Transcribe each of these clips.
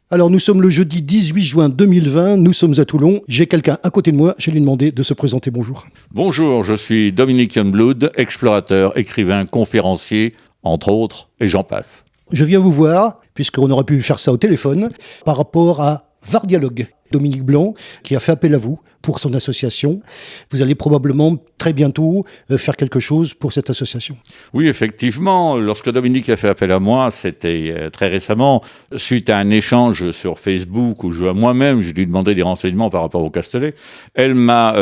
Alors nous sommes le jeudi 18 juin 2020, nous sommes à Toulon. J'ai quelqu'un à côté de moi, je vais lui demander de se présenter. Bonjour. Bonjour, je suis Dominique Youngblood, explorateur, écrivain, conférencier, entre autres, et j'en passe. Je viens vous voir, puisqu'on aurait pu faire ça au téléphone, par rapport à VAR Dialogue. Dominique Blanc, qui a fait appel à vous pour son association. Vous allez probablement très bientôt faire quelque chose pour cette association. Oui, effectivement, lorsque Dominique a fait appel à moi, c'était très récemment, suite à un échange sur Facebook où moi-même, je lui demandais des renseignements par rapport au Castellet. Elle m'a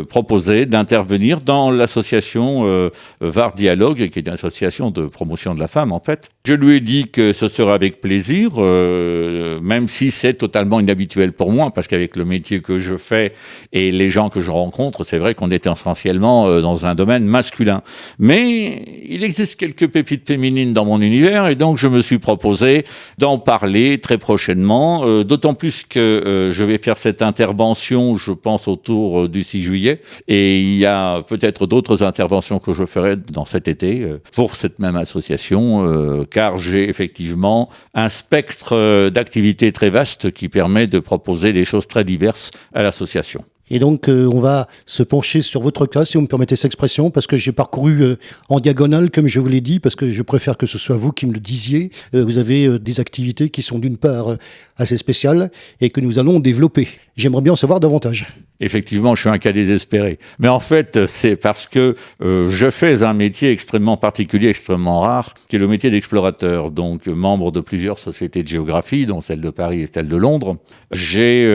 proposé d'intervenir dans l'association VAR Dialogue, qui est une association de promotion de la femme, en fait. Je lui ai dit que ce serait avec plaisir, même si c'est totalement inhabituel pour moi, parce qu'avec le métier que je fais et les gens que je rencontre, c'est vrai qu'on est essentiellement dans un domaine masculin. Mais il existe quelques pépites féminines dans mon univers, et donc je me suis proposé d'en parler très prochainement, d'autant plus que je vais faire cette intervention, je pense, autour du 6 juillet, et il y a peut-être d'autres interventions que je ferai dans cet été pour cette même association, car j'ai effectivement un spectre d'activités très vaste qui permet de proposer des choses très diverses à l'association. Et donc, on va se pencher sur votre cas, si vous me permettez cette expression, parce que j'ai parcouru en diagonale, comme je vous l'ai dit, parce que je préfère que ce soit vous qui me le disiez. Vous avez des activités qui sont d'une part assez spéciales et que nous allons développer. J'aimerais bien en savoir davantage. Effectivement, je suis un cas désespéré. Mais en fait, c'est parce que je fais un métier extrêmement particulier, extrêmement rare, qui est le métier d'explorateur. Donc, membre de plusieurs sociétés de géographie, dont celle de Paris et celle de Londres. J'ai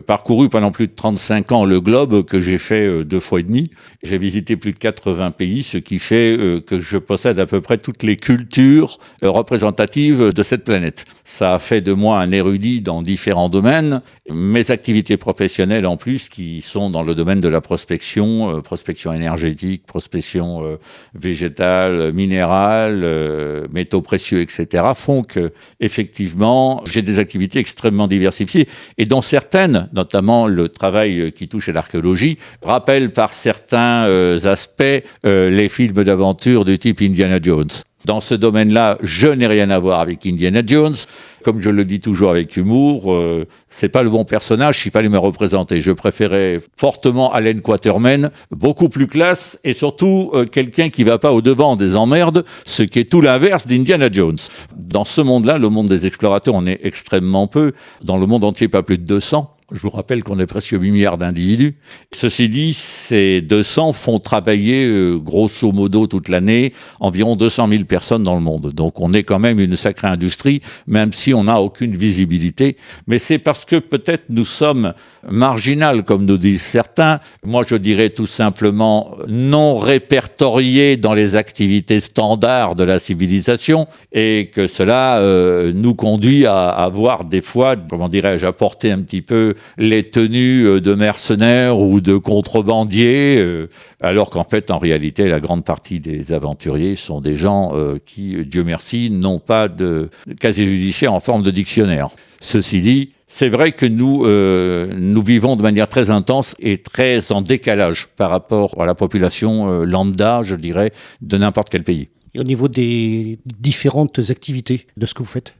parcouru pendant plus de 35 ans le globe, que j'ai fait 2 fois et demi. J'ai visité plus de 80 pays, ce qui fait que je possède à peu près toutes les cultures représentatives de cette planète. Ça a fait de moi un érudit dans différents domaines. Mes activités professionnelles en plus, qui sont dans le domaine de la prospection, prospection énergétique, prospection végétale, minérale, métaux précieux, etc., font que, effectivement, j'ai des activités extrêmement diversifiées, et dont certaines, notamment le travail qui touche à l'archéologie, rappellent par certains aspects les films d'aventure du type Indiana Jones. Dans ce domaine-là, je n'ai rien à voir avec Indiana Jones. Comme je le dis toujours avec humour, c'est pas le bon personnage s'il fallait me représenter. Je préférais fortement Allen Quatermain, beaucoup plus classe, et surtout quelqu'un qui va pas au-devant des emmerdes, ce qui est tout l'inverse d'Indiana Jones. Dans ce monde-là, le monde des explorateurs, on est extrêmement peu. Dans le monde entier, pas plus de 200. Je vous rappelle qu'on est presque 8 milliards d'individus. Ceci dit, ces 200 font travailler, grosso modo, toute l'année, environ 200 000 personnes dans le monde. Donc on est quand même une sacrée industrie, même si on n'a aucune visibilité. Mais c'est parce que peut-être nous sommes marginales, comme nous disent certains. Moi, je dirais tout simplement non répertoriés dans les activités standards de la civilisation, et que cela nous conduit à voir des fois, comment dirais-je, à porter un petit peu les tenues de mercenaires ou de contrebandiers, alors qu'en fait, en réalité, la grande partie des aventuriers sont des gens qui, Dieu merci, n'ont pas de casier judiciaire en forme de dictionnaire. Ceci dit, c'est vrai que nous vivons de manière très intense et très en décalage par rapport à la population lambda, je dirais, de n'importe quel pays. Et au niveau des différentes activités de ce que vous faites ?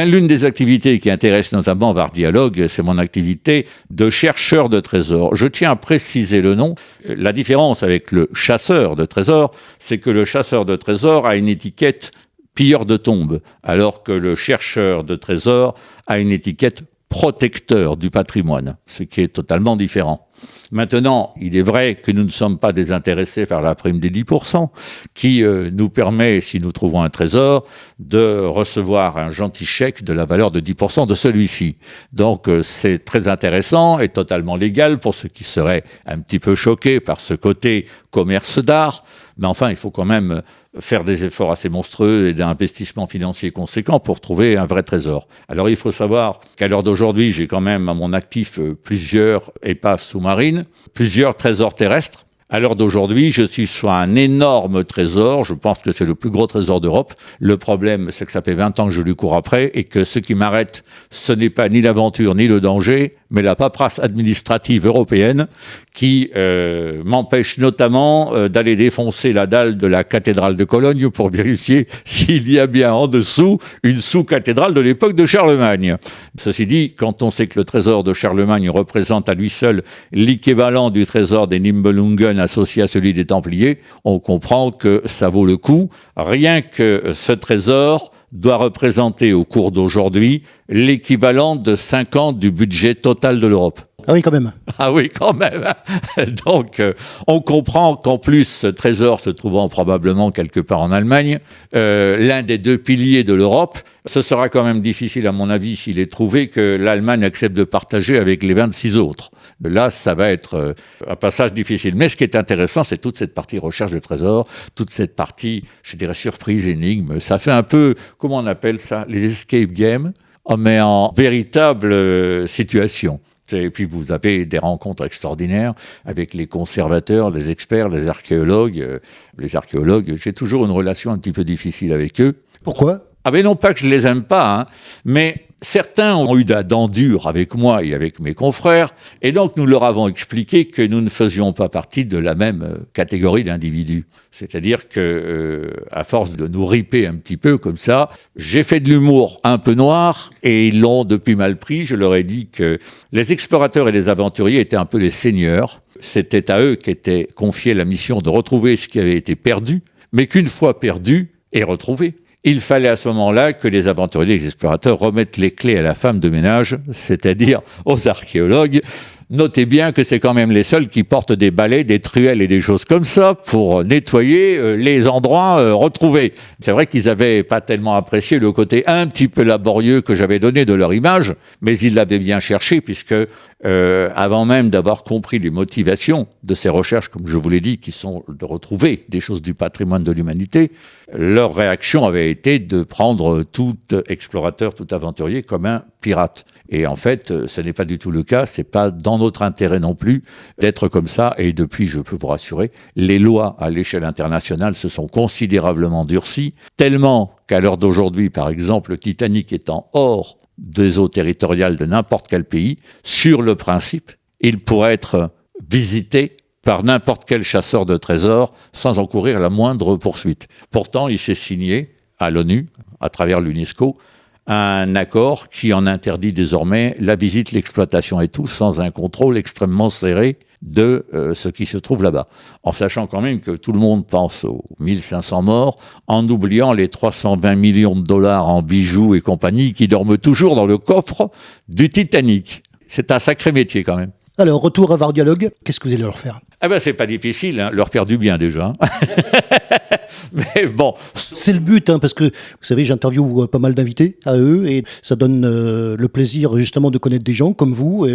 L'une des activités qui intéresse notamment VAR Dialogue, c'est mon activité de chercheur de trésors. Je tiens à préciser le nom. La différence avec le chasseur de trésors, c'est que le chasseur de trésors a une étiquette pilleur de tombes, alors que le chercheur de trésors a une étiquette protecteur du patrimoine, ce qui est totalement différent. Maintenant, il est vrai que nous ne sommes pas désintéressés par la prime des 10%, qui nous permet, si nous trouvons un trésor, de recevoir un gentil chèque de la valeur de 10% de celui-ci. Donc c'est très intéressant et totalement légal pour ceux qui seraient un petit peu choqués par ce côté commerce d'art. Mais enfin, il faut quand même faire des efforts assez monstrueux et d'investissement financier conséquent pour trouver un vrai trésor. Alors il faut savoir qu'à l'heure d'aujourd'hui, j'ai quand même à mon actif plusieurs épaves sous-marines, plusieurs trésors terrestres. À l'heure d'aujourd'hui, je suis sur un énorme trésor, je pense que c'est le plus gros trésor d'Europe. Le problème, c'est que ça fait 20 ans que je lui cours après et que ce qui m'arrête, ce n'est pas ni l'aventure ni le danger, mais la paperasse administrative européenne qui m'empêche notamment d'aller défoncer la dalle de la cathédrale de Cologne pour vérifier s'il y a bien en dessous une sous-cathédrale de l'époque de Charlemagne. Ceci dit, quand on sait que le trésor de Charlemagne représente à lui seul l'équivalent du trésor des Nibelungen associé à celui des Templiers, on comprend que ça vaut le coup. Rien que ce trésor doit représenter au cours d'aujourd'hui l'équivalent de 5 ans du budget total de l'Europe. Ah oui, quand même. Ah oui, quand même. Donc, on comprend qu'en plus, ce trésor se trouvant probablement quelque part en Allemagne, l'un des 2 piliers de l'Europe, ce sera quand même difficile, à mon avis, s'il est trouvé, que l'Allemagne accepte de partager avec les 26 autres. Là, ça va être un passage difficile. Mais ce qui est intéressant, c'est toute cette partie recherche de trésors, toute cette partie, je dirais, surprise, énigme. Ça fait un peu, comment on appelle ça, les escape games, mais en véritable situation. Et puis vous avez des rencontres extraordinaires avec les conservateurs, les experts, les archéologues. Les archéologues, j'ai toujours une relation un petit peu difficile avec eux. Pourquoi ? Ah ben non pas que je les aime pas, hein, mais certains ont eu la dent dure avec moi et avec mes confrères, et donc nous leur avons expliqué que nous ne faisions pas partie de la même catégorie d'individus. C'est-à-dire que, à force de nous riper un petit peu comme ça, j'ai fait de l'humour un peu noir, et ils l'ont depuis mal pris. Je leur ai dit que les explorateurs et les aventuriers étaient un peu les seigneurs. C'était à eux qu'était confiée la mission de retrouver ce qui avait été perdu, mais qu'une fois perdu et retrouvé, il fallait à ce moment-là que les aventuriers et les explorateurs remettent les clés à la femme de ménage, c'est-à-dire aux archéologues. Notez bien que c'est quand même les seuls qui portent des balais, des truelles et des choses comme ça pour nettoyer les endroits retrouvés. C'est vrai qu'ils n'avaient pas tellement apprécié le côté un petit peu laborieux que j'avais donné de leur image, mais ils l'avaient bien cherché puisque avant même d'avoir compris les motivations de ces recherches, comme je vous l'ai dit, qui sont de retrouver des choses du patrimoine de l'humanité, leur réaction avait été de prendre tout explorateur, tout aventurier comme un pirate. Et en fait, ce n'est pas du tout le cas, c'est pas dans notre intérêt non plus d'être comme ça, et depuis, je peux vous rassurer, les lois à l'échelle internationale se sont considérablement durcies, tellement qu'à l'heure d'aujourd'hui, par exemple, le Titanic étant hors des eaux territoriales de n'importe quel pays, sur le principe, il pourrait être visité par n'importe quel chasseur de trésors sans encourir la moindre poursuite. Pourtant, il s'est signé à l'ONU, à travers l'UNESCO, un accord qui en interdit désormais la visite, l'exploitation et tout, sans un contrôle extrêmement serré de ce qui se trouve là-bas. En sachant quand même que tout le monde pense aux 1500 morts, en oubliant les 320 millions de dollars en bijoux et compagnie qui dorment toujours dans le coffre du Titanic. C'est un sacré métier quand même. Alors, retour à Vardialogue, qu'est-ce que vous allez leur faire ? Ah ben c'est pas difficile, hein, leur faire du bien déjà. Mais bon. C'est le but, hein, parce que, vous savez, j'interviewe pas mal d'invités à eux, et ça donne le plaisir, justement, de connaître des gens comme vous,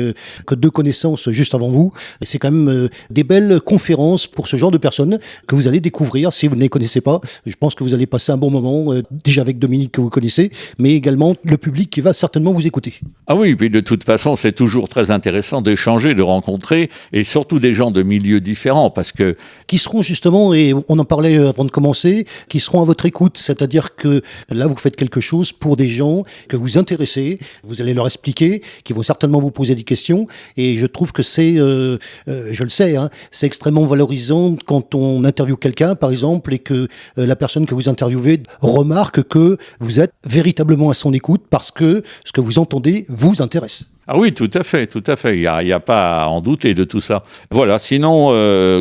que deux connaissances juste avant vous. Et c'est quand même des belles conférences pour ce genre de personnes que vous allez découvrir. Si vous ne les connaissez pas, je pense que vous allez passer un bon moment, déjà avec Dominique que vous connaissez, mais également le public qui va certainement vous écouter. Ah oui, puis de toute façon, c'est toujours très intéressant d'échanger, de rencontrer, et surtout des gens de milieux différents, parce que... Qui seront justement, et on en parlait avant de commencer, qui seront à votre écoute, c'est-à-dire que là, vous faites quelque chose pour des gens que vous intéressez, vous allez leur expliquer, qui vont certainement vous poser des questions, et je trouve que c'est, je le sais, hein, c'est extrêmement valorisant quand on interviewe quelqu'un, par exemple, et que la personne que vous interviewez remarque que vous êtes véritablement à son écoute parce que ce que vous entendez vous intéresse. Ah oui, tout à fait, tout à fait. Il y a pas à en douter de tout ça. Voilà. Sinon,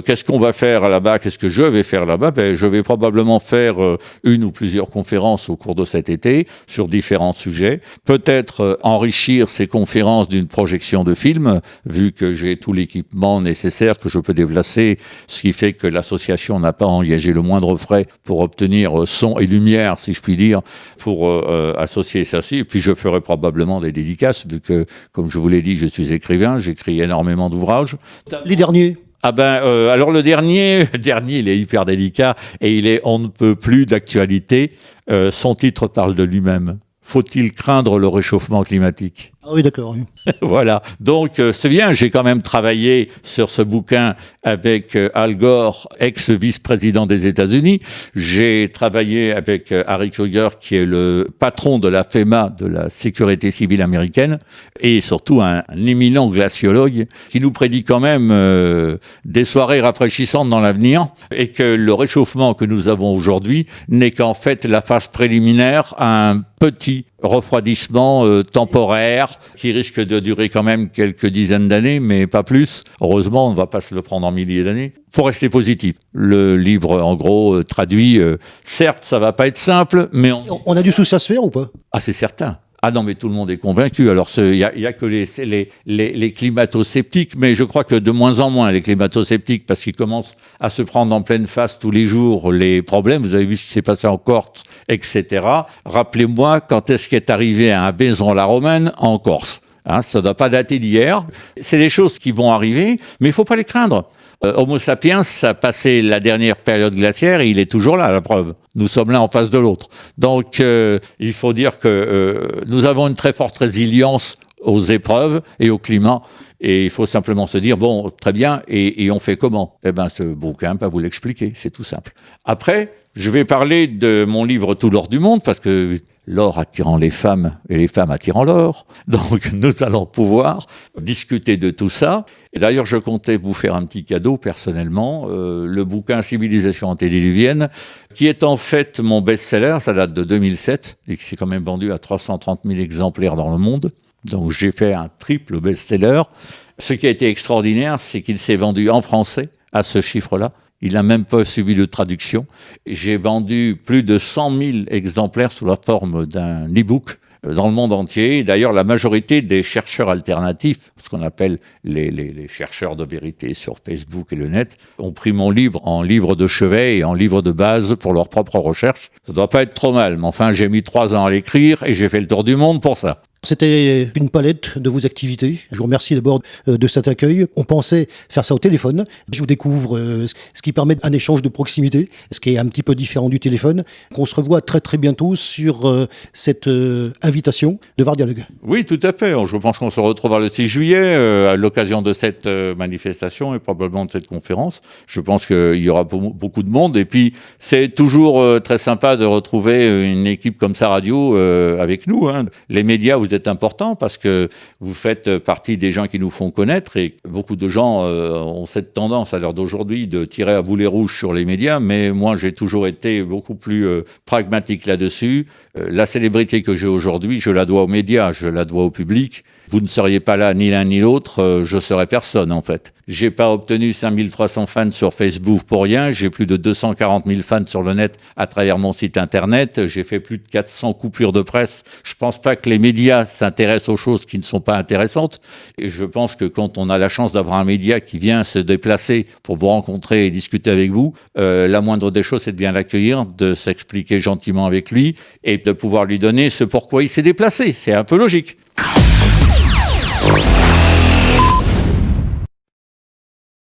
qu'est-ce qu'on va faire là-bas ? Qu'est-ce que je vais faire là-bas ? Ben, je vais probablement faire une ou plusieurs conférences au cours de cet été sur différents sujets. Peut-être enrichir ces conférences d'une projection de film, vu que j'ai tout l'équipement nécessaire que je peux déplacer, ce qui fait que l'association n'a pas engagé le moindre frais pour obtenir son et lumière, si je puis dire, pour associer ça. Et puis je ferai probablement des dédicaces, vu que, comme je vous l'ai dit, je suis écrivain, j'écris énormément d'ouvrages. Les derniers ? Ah ben, alors le dernier, il est hyper délicat et il est on ne peut plus d'actualité. Son titre parle de lui-même. Faut-il craindre le réchauffement climatique ? Ah oui, d'accord. Oui. Voilà. Donc, c'est bien, j'ai quand même travaillé sur ce bouquin avec Al Gore, ex-vice-président des États-Unis. J'ai travaillé avec Harry Kruger, qui est le patron de la FEMA, de la sécurité civile américaine, et surtout un éminent glaciologue qui nous prédit quand même des soirées rafraîchissantes dans l'avenir, et que le réchauffement que nous avons aujourd'hui n'est qu'en fait la phase préliminaire à un petit refroidissement temporaire qui risque de durer quand même quelques dizaines d'années, mais pas plus. Heureusement, on ne va pas se le prendre en milliers d'années. Faut rester positif. Le livre, en gros, traduit, certes, ça va pas être simple, mais On a du sous à se faire ou pas? Ah, c'est certain. Ah non, mais tout le monde est convaincu. Alors, il y a que les climato-sceptiques, mais je crois que de moins en moins les climato-sceptiques, parce qu'ils commencent à se prendre en pleine face tous les jours les problèmes. Vous avez vu ce qui s'est passé en Corse, etc. Rappelez-moi quand est-ce qu'est arrivé un Vaison-la-Romaine en Corse. Hein, ça ne doit pas dater d'hier. C'est des choses qui vont arriver, mais il ne faut pas les craindre. Homo sapiens a passé la dernière période glaciaire et il est toujours là, la preuve. Nous sommes l'un en face de l'autre. Donc, il faut dire que nous avons une très forte résilience aux épreuves et au climat. Et il faut simplement se dire, bon, très bien, et on fait comment? Eh bien, ce bouquin va vous l'expliquer, c'est tout simple. Après, je vais parler de mon livre Tout l'or du monde, parce que l'or attirant les femmes et les femmes attirant l'or. Donc, nous allons pouvoir discuter de tout ça. Et d'ailleurs, je comptais vous faire un petit cadeau personnellement, le bouquin Civilisation antédiluvienne, qui est en fait mon best-seller, ça date de 2007, et qui s'est quand même vendu à 330 000 exemplaires dans le monde. Donc, j'ai fait un triple best-seller. Ce qui a été extraordinaire, c'est qu'il s'est vendu en français à ce chiffre-là. Il n'a même pas subi de traduction. J'ai vendu plus de 100 000 exemplaires sous la forme d'un e-book dans le monde entier. D'ailleurs, la majorité des chercheurs alternatifs, ce qu'on appelle les chercheurs de vérité sur Facebook et le net, ont pris mon livre en livre de chevet et en livre de base pour leur propre recherche. Ça ne doit pas être trop mal, mais enfin, j'ai mis 3 ans à l'écrire et j'ai fait le tour du monde pour ça. C'était une palette de vos activités. Je vous remercie d'abord de cet accueil. On pensait faire ça au téléphone. Je vous découvre ce qui permet un échange de proximité, ce qui est un petit peu différent du téléphone. On se revoit très très bientôt sur cette invitation de VAR Dialogue. Oui, tout à fait. Je pense qu'on se retrouvera le 6 juillet à l'occasion de cette manifestation et probablement de cette conférence. Je pense qu'il y aura beaucoup de monde. Et puis, c'est toujours très sympa de retrouver une équipe comme ça radio avec nous. Hein. Les médias, vous êtes importants parce que vous faites partie des gens qui nous font connaître et beaucoup de gens ont cette tendance à l'heure d'aujourd'hui de tirer à boulet rouge sur les médias, mais moi j'ai toujours été beaucoup plus pragmatique là-dessus. La célébrité que j'ai aujourd'hui, je la dois aux médias, je la dois au public. Vous ne seriez pas là ni l'un ni l'autre, je serais personne en fait. J'ai pas obtenu 5300 fans sur Facebook pour rien, j'ai plus de 240 000 fans sur le net à travers mon site internet, j'ai fait plus de 400 coupures de presse. Je pense pas que les médias s'intéressent aux choses qui ne sont pas intéressantes et je pense que quand on a la chance d'avoir un média qui vient se déplacer pour vous rencontrer et discuter avec vous, la moindre des choses c'est de bien l'accueillir, de s'expliquer gentiment avec lui et de pouvoir lui donner ce pourquoi il s'est déplacé. C'est un peu logique.